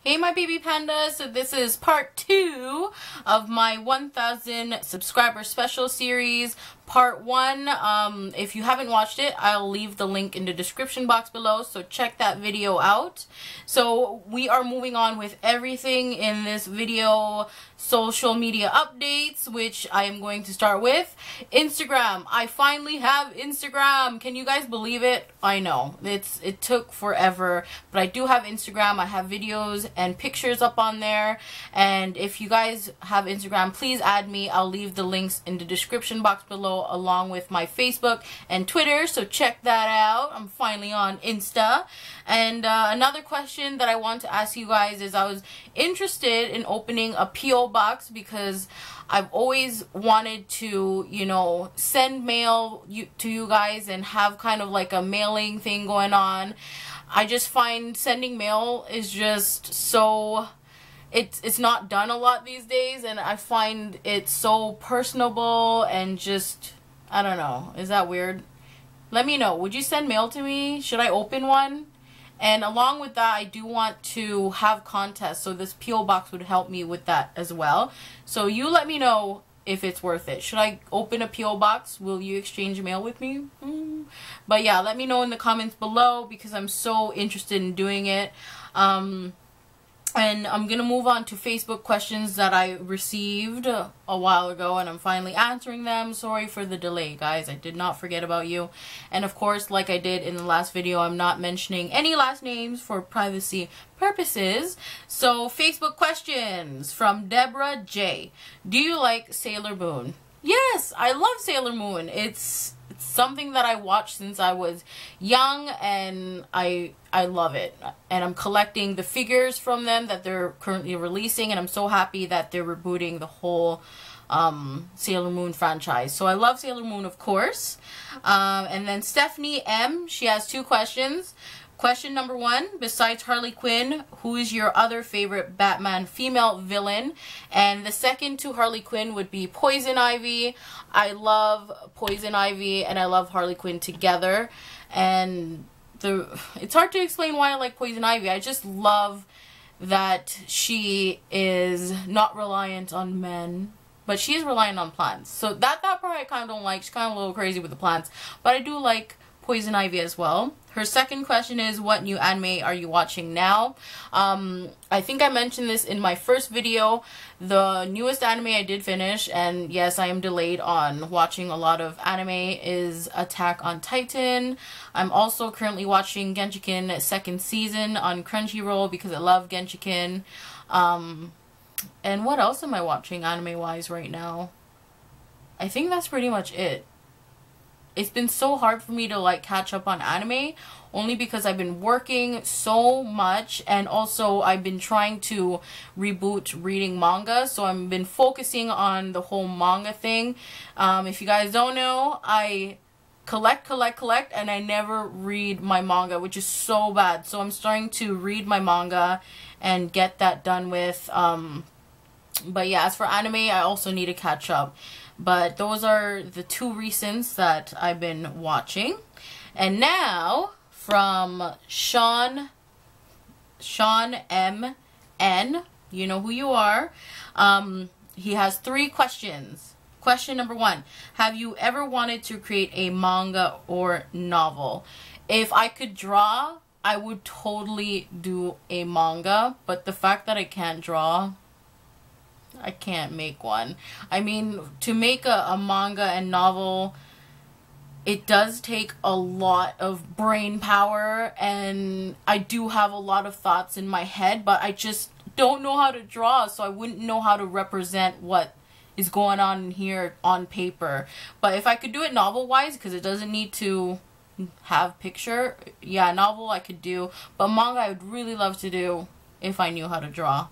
Hey my baby pandas, so this is part 2 of my 1000 subscriber special series. Part 1, if you haven't watched it, I'll leave the link in the description box below, so check that video out. So we are moving on with everything in this video, social media updates, which I am going to start with Instagram. I finally have Instagram. Can you guys believe it? I know it took forever, but I do have Instagram. I have videos and pictures up on there, and if you guys have Instagram, please add me. I'll leave the links in the description box below, along with my Facebook and Twitter, so check that out. I'm finally on Insta. And another question that I want to ask you guys is, I was interested in opening a P.O. box because I've always wanted to, you know, send mail to you guys and have kind of like a mailing thing going on. I just find sending mail is just so, it's not done a lot these days, and I find it so personable and just, I don't know, is that weird? Let me know. Would you send mail to me? Should I open one? And along with that, I do want to have contests, so this P.O. box would help me with that as well. So you let me know if it's worth it. Should I open a P.O. box? Will you exchange mail with me? But yeah, let me know in the comments below because I'm so interested in doing it. And I'm going to move on to Facebook questions that I received a while ago, and I'm finally answering them. Sorry for the delay, guys. I did not forget about you. And of course, like I did in the last video, I'm not mentioning any last names for privacy purposes. So, Facebook questions from Deborah J. Do you like Sailor Moon? Yes, I love Sailor Moon. It's something that I watched since I was young, and I love it. And I'm collecting the figures from them that they're currently releasing, and I'm so happy that they're rebooting the whole Sailor Moon franchise. So I love Sailor Moon, of course. And then Stephanie M, she has 2 questions. Question number 1, besides Harley Quinn, who is your other favorite Batman female villain? And the second to Harley Quinn would be Poison Ivy. I love Poison Ivy and I love Harley Quinn together. And it's hard to explain why I like Poison Ivy. I just love that she is not reliant on men, but she is reliant on plants. So that part I kind of don't like. She's kind of a little crazy with the plants. But I do like Poison Ivy as well. Her second question is, what new anime are you watching now? I think I mentioned this in my first video. The newest anime I did finish, and yes, I am delayed on watching a lot of anime, is Attack on Titan. I'm also currently watching Genshiken 2nd season on Crunchyroll because I love Genshiken. And what else am I watching anime-wise right now? I think that's pretty much it. It's been so hard for me to like catch up on anime, only because I've been working so much, and also I've been trying to reboot reading manga, so I've been focusing on the whole manga thing. If you guys don't know, I collect, and I never read my manga, which is so bad. So I'm starting to read my manga and get that done with. But yeah, as for anime, I also need to catch up. But those are the 2 recents that I've been watching. And now, from Sean M. N. You know who you are. He has 3 questions. Question number 1. Have you ever wanted to create a manga or novel? If I could draw, I would totally do a manga. But the fact that I can't draw, I can't make one. I mean, to make a manga and novel, it does take a lot of brain power, and I do have a lot of thoughts in my head, but I just don't know how to draw, so I wouldn't know how to represent what is going on here on paper. But if I could do it novel-wise, because it doesn't need to have picture, yeah, novel I could do, but manga I would really love to do if I knew how to draw.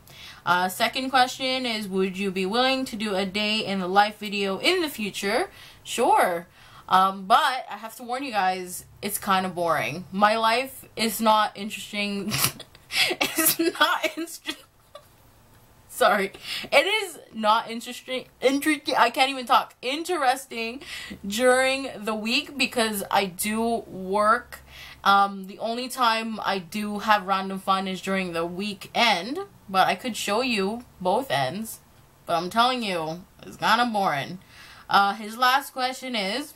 Second question is, would you be willing to do a day in the life video in the future? Sure. But I have to warn you guys, it's kind of boring. My life is not interesting. It's not interesting. Sorry. It is not interesting. I can't even talk. Interesting during the week because I do work The only time I do have random fun is during the weekend, but I could show you both ends, but I'm telling you, it's kind of boring. His last question is,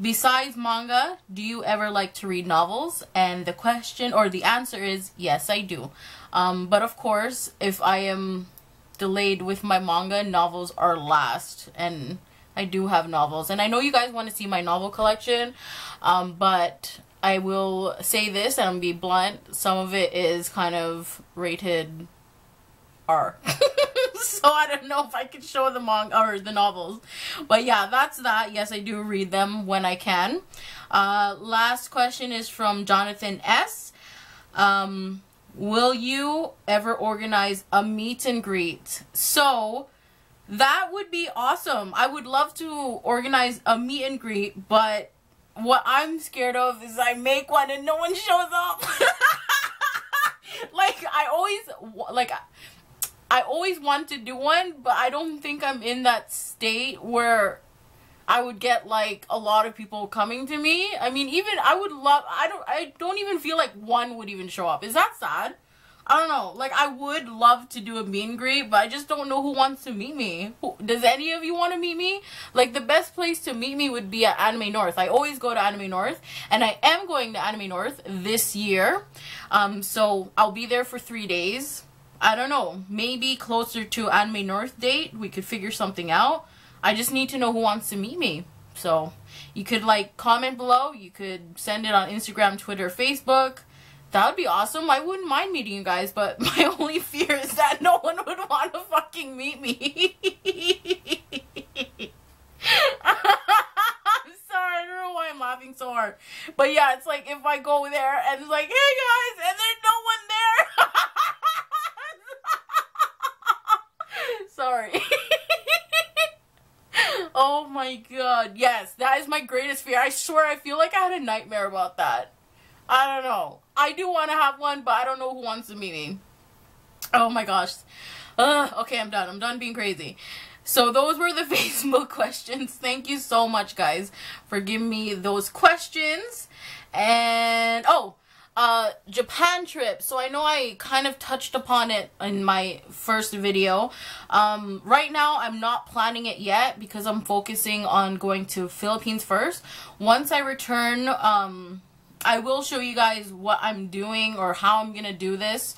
besides manga, do you ever like to read novels? And the question, or the answer is, yes, I do. But of course, if I am delayed with my manga, novels are last, and I do have novels. And I know you guys want to see my novel collection, but I will say this, and I'm be blunt, some of it is kind of rated R. So I don't know if I can show the manga or the novels. But yeah, that's that. Yes, I do read them when I can. Last question is from Jonathan S. Will you ever organize a meet and greet? So that would be awesome. I would love to organize a meet and greet, but what I'm scared of is I make one and no one shows up. Like, I always want to do one, but I don't think I'm in that state where I would get like a lot of people coming to me. I mean, even I don't even feel like one would even show up. Is that sad? I don't know. Like, I would love to do a meet and greet, but I just don't know who wants to meet me. Does any of you want to meet me? Like, the best place to meet me would be at Anime North. I always go to Anime North, and I am going to Anime North this year. So I'll be there for 3 days. I don't know. Maybe closer to Anime North date, we could figure something out. I just need to know who wants to meet me. So you could like comment below. You could send it on Instagram, Twitter, Facebook. That would be awesome. I wouldn't mind meeting you guys, but my only fear is that no one would want to fucking meet me. I'm sorry, I don't know why I'm laughing so hard. But yeah, it's like if I go there and it's like, hey guys, and there's no one there. Sorry. Oh my god. Yes, that is my greatest fear. I swear, I feel like I had a nightmare about that. I don't know. I do want to have one, but I don't know who wants to meet me. Oh my gosh. Okay, I'm done. I'm done being crazy. So those were the Facebook questions. Thank you so much, guys, for giving me those questions. And, Japan trip. So I know I kind of touched upon it in my first video. Right now, I'm not planning it yet because I'm focusing on going to Philippines first. Once I return, I will show you guys what I'm doing or how I'm gonna do this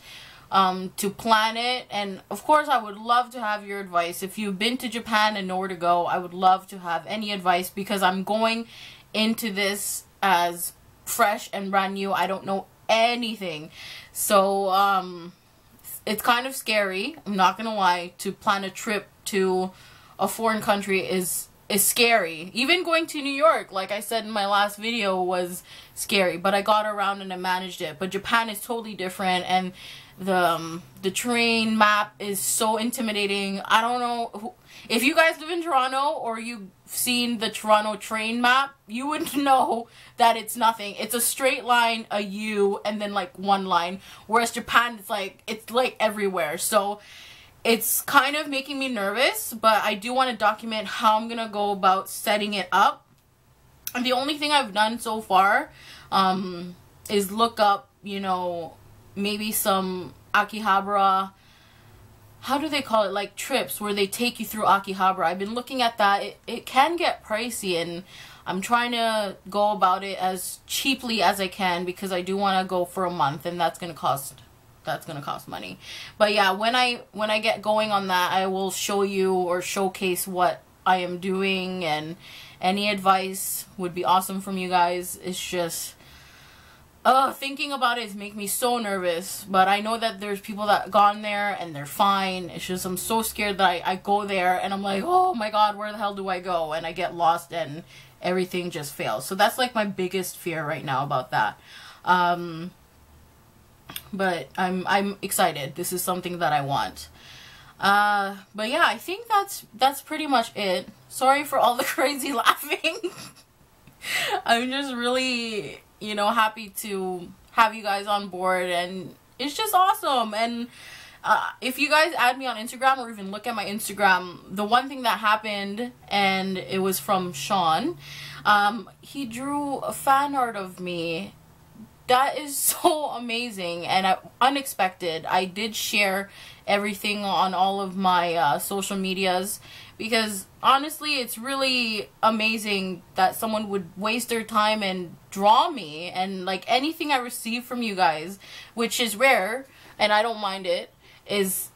to plan it. And of course, I would love to have your advice. If you've been to Japan and know where to go, I would love to have any advice because I'm going into this as fresh and brand new. I don't know anything. So it's kind of scary, I'm not gonna lie. To plan a trip to a foreign country is scary. Even going to New York, like I said in my last video, was scary, but I got around and I managed it. But Japan is totally different, and the train map is so intimidating. I don't know if you guys live in Toronto or you've seen the Toronto train map, you would know that it's nothing. It's a straight line, a U, and then like one line, whereas Japan, it's like everywhere. So it's kind of making me nervous, but I do want to document how I'm gonna go about setting it up. And the only thing I've done so far is look up, you know, maybe some Akihabara, how do they call it, like trips where they take you through Akihabara. I've been looking at that. It can get pricey, and I'm trying to go about it as cheaply as I can because I do want to go for a month, and that's gonna cost money. But yeah, when I get going on that, I will show you or showcase what I am doing, and any advice would be awesome from you guys. It's just thinking about it is making me so nervous, but I know that there's people that gone there and they're fine. It's just I'm so scared that I go there and I'm like, oh my god, where the hell do I go? And I get lost and everything just fails. So that's like my biggest fear right now about that. But I'm excited. This is something that I want. But yeah, I think that's pretty much it. Sorry for all the crazy laughing. I'm just really, you know, happy to have you guys on board, and it's just awesome. And if you guys add me on Instagram or even look at my Instagram, the one thing that happened, and it was from Sean, He drew a fan art of me. That is so amazing and unexpected. I did share everything on all of my social medias because honestly it's really amazing that someone would waste their time and draw me, and like anything I receive from you guys, which is rare and I don't mind it, it's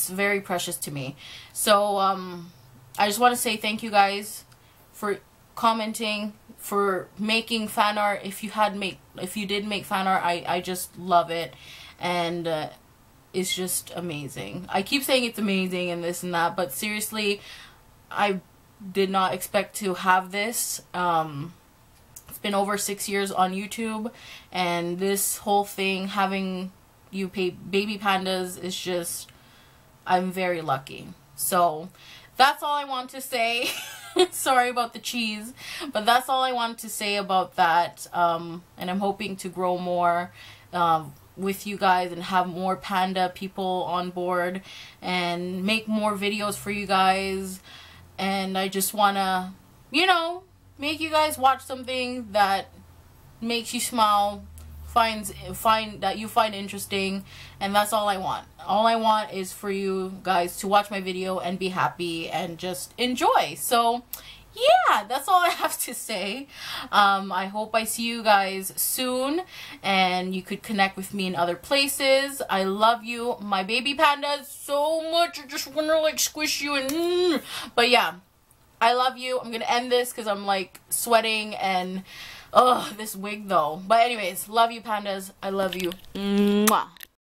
very precious to me. So I just want to say thank you guys for commenting, for making fan art. If you did make fan art, I just love it, and it's just amazing. I keep saying it's amazing and this and that, but seriously, I did not expect to have this. It's been over 6 years on YouTube, and this whole thing, having you pay baby pandas, is just, I'm very lucky. So that's all I want to say. Sorry about the cheese, but that's all I want to say about that. And I'm hoping to grow more with you guys and have more panda people on board and make more videos for you guys. And I just want to, you know, make you guys watch something that makes you smile, that you find interesting, and that's all I want. All I want is for you guys to watch my video and be happy and just enjoy. So yeah, that's all I have to say. I hope I see you guys soon and you could connect with me in other places. I love you, my baby pandas, so much. I just want to like squish you and but yeah, I love you. I'm gonna end this because I'm like sweating and this wig though. But anyways, love you pandas. I love you. Mwah.